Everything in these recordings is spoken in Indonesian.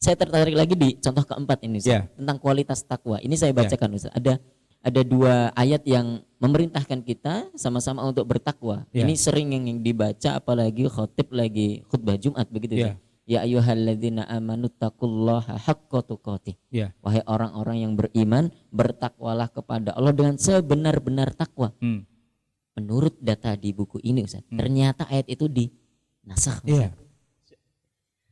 saya tertarik lagi di contoh keempat ini Ustaz, tentang kualitas takwa. Ini saya bacakan Ustaz. Ada dua ayat yang memerintahkan kita sama-sama untuk bertakwa. Ini sering yang dibaca apalagi khotib lagi khutbah Jumat begitu Ustaz. Ya ayyuhalladzina amanu taqullaha haqqa tuqatih. Wahai orang-orang yang beriman, bertakwalah kepada Allah dengan sebenar-benar takwa. Menurut data di buku ini Ustaz, ternyata ayat itu dinasakh.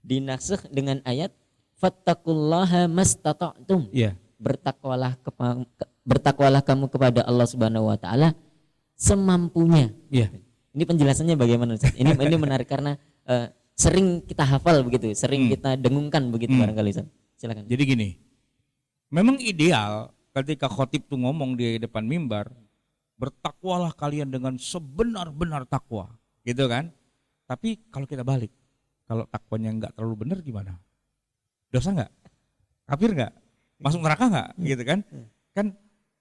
Dinasakh dengan ayat fattaqullaha mastata'tum. Bertakwalah kamu kepada Allah Subhanahu wa taala semampunya. Ini penjelasannya bagaimana Ustaz? Ini menarik karena sering kita hafal begitu, sering kita dengungkan begitu barangkali Ustaz. Silakan. Jadi gini, memang ideal ketika khotib tuh ngomong di depan mimbar, bertakwalah kalian dengan sebenar-benar takwa, gitu kan? Tapi kalau kita balik, kalau takwanya nggak terlalu benar gimana? Dosa nggak? Kafir nggak? Masuk neraka nggak? Gitu kan? Kan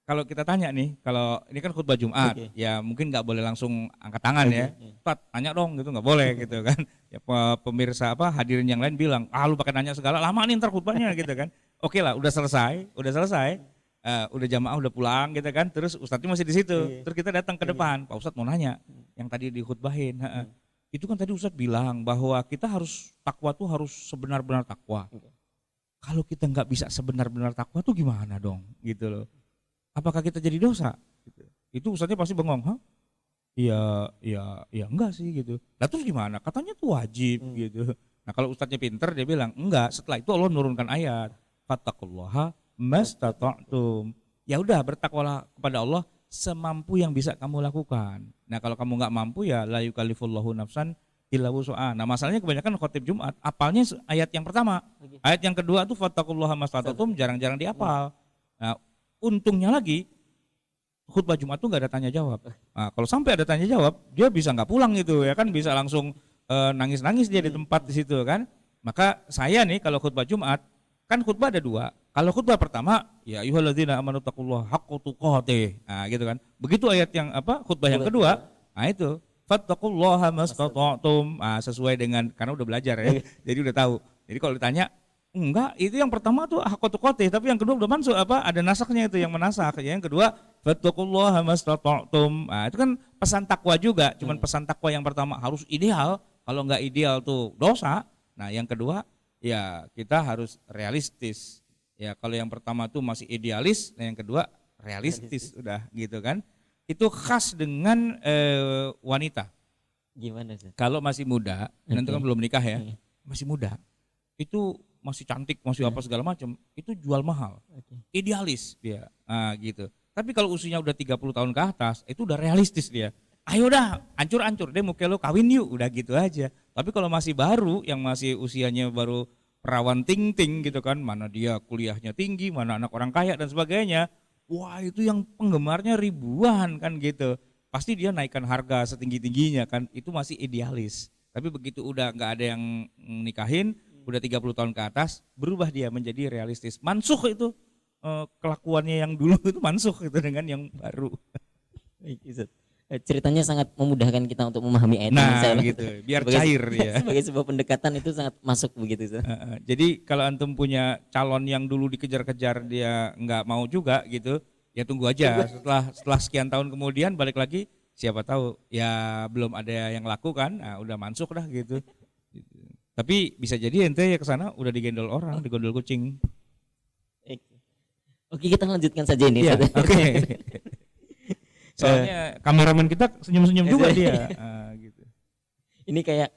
kalau kita tanya nih, kalau ini kan khutbah Jumat, ya mungkin nggak boleh langsung angkat tangan ya. Ustaz, tanya dong gitu, nggak boleh gitu kan. Ya pemirsa hadirin yang lain bilang, lu pakai nanya segala, lama nih ntar khutbahnya gitu kan. Oke lah, udah selesai. Udah jamaah udah pulang gitu kan, terus ustadznya masih di situ. Terus kita datang ke depan, Pak Ustadz mau nanya yang tadi dikhutbahin. Itu kan tadi Ustadz bilang bahwa kita harus takwa tuh harus sebenar-benar takwa. Kalau kita nggak bisa sebenar-benar takwa tuh gimana dong gitu loh. Apakah kita jadi dosa? Gitu. Itu ustadznya pasti bengong, Iya enggak sih gitu. Lah terus gimana? Katanya tuh wajib gitu. Nah kalau ustadznya pinter dia bilang enggak. Setelah itu Allah nurunkan ayat, fattaqullaha mastata'tum. Ya udah bertakwalah kepada Allah semampu yang bisa kamu lakukan. Nah kalau kamu nggak mampu ya la yukallifullahu nafsan illa wus'aha. Nah masalahnya kebanyakan khotib Jumat apalnya ayat yang pertama. Ayat yang kedua tuh fattaqullaha mastata'tum jarang-jarang dihafal. Nah untungnya lagi khutbah Jumat tuh nggak ada tanya jawab. Nah, kalau sampai ada tanya jawab, dia bisa nggak pulang gitu ya kan, bisa langsung nangis-nangis dia di tempat di situ kan. Maka saya nih kalau khutbah Jumat kan khutbah ada dua. Kalau khutbah pertama ya ayyuhalladzina amanu taqullaha haqqa tuqatih. Nah gitu kan. Begitu ayat yang khutbah yang kedua, nah itu fattaqullaha mastata'tum. Nah, sesuai dengan karena udah belajar ya. Jadi udah tahu. Jadi kalau ditanya enggak, itu yang pertama tuh haqqa tuqatih, tapi yang kedua udah masuk ada nasaknya itu yang menasak. Yang kedua fattaqullaha mastata'tum. Nah, itu kan pesan takwa juga, cuman pesan takwa yang pertama harus ideal, kalau enggak ideal tuh dosa. Nah, yang kedua ya kita harus realistis. Ya, kalau yang pertama tuh masih idealis, nah yang kedua realistis udah gitu kan. Itu khas dengan wanita. Gimana sih? Kalau masih muda, nanti kan belum nikah ya. Masih muda. Itu masih cantik, masih apa segala macam, itu jual mahal. Idealis dia. Nah, gitu. Tapi kalau usianya udah 30 tahun ke atas, itu udah realistis dia. Ayo dah, ancur-ancur deh muka lo kawin yuk, udah gitu aja. Tapi kalau masih baru, yang masih usianya baru perawan ting-ting gitu kan, mana dia kuliahnya tinggi, mana anak orang kaya dan sebagainya. Wah, itu yang penggemarnya ribuan kan gitu. Pasti dia naikkan harga setinggi-tingginya kan, itu masih idealis. Tapi begitu udah nggak ada yang nikahin, udah 30 tahun ke atas, berubah dia menjadi realistis. Mansukh itu kelakuannya yang dulu itu mansukh itu dengan yang baru. Ceritanya sangat memudahkan kita untuk memahami ayat ini. Nah gitu, biar cair ya. Sebagai sebuah pendekatan itu sangat masuk begitu. Jadi kalau antum punya calon yang dulu dikejar-kejar dia nggak mau juga gitu, ya tunggu aja. Setelah sekian tahun kemudian balik lagi, siapa tahu ya belum ada yang laku kan, nah, udah mansukh dah gitu. Tapi bisa jadi ente ya kesana udah digendol orang, digondol kucing. Oke, kita lanjutkan saja ini. Ya, oke. Soalnya kameramen kita senyum-senyum juga dia. Gitu. Ini kayak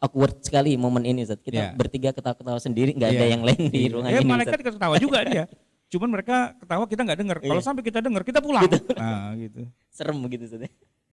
awkward sekali momen ini Ustaz. Kita bertiga ketawa-ketawa sendiri, nggak ada yang lain di ruangan ini. Malaikat ketawa juga dia. Cuman mereka ketawa kita nggak dengar. Kalau sampai kita dengar kita pulang. Gitu. Nah, gitu. Serem begitu Ustaz.